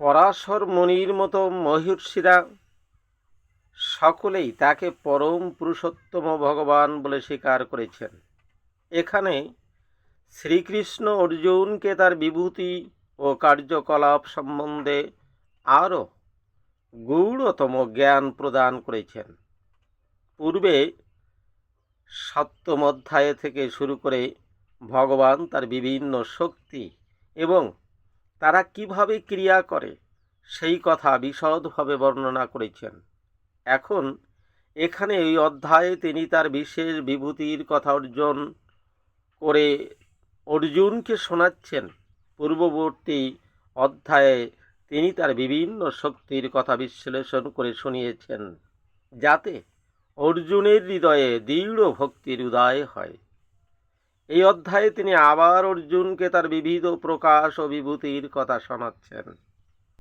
পরাশর মুনির মতো মহর্ষিরা সকলেই তাকে পরম পুরুষোত্তম ভগবান বলে স্বীকার করেছেন। এখানে শ্রীকৃষ্ণ অর্জুনকে তার বিভূতি ও কার্যকলাপ সম্বন্ধে আরও গূঢ়তম জ্ঞান প্রদান করেছেন। পূর্বে সপ্তম অধ্যায় থেকে শুরু করে ভগবান তার বিভিন্ন শক্তি এবং তারা কিভাবে ক্রিয়া করে সেই কথা বিশদভাবে বর্ণনা করেছেন। এখন এখানে এই অধ্যায়ে তিনি তার বিশেষ বিভূতির কথা অর্জন করে অর্জুনকে শোনাচ্ছেন। পূর্ববর্তী অধ্যায়ে তিনি তার বিভিন্ন শক্তির কথা বিশ্লেষণ করে শুনিয়েছেন, যাতে অর্জুনের হৃদয়ে দৃঢ় ভক্তির উদয় হয়। এই অধ্যায়ে তিনি আবার অর্জুনকে তার বিবিধ প্রকাশ ও বিভূতির কথা শোনাচ্ছেন।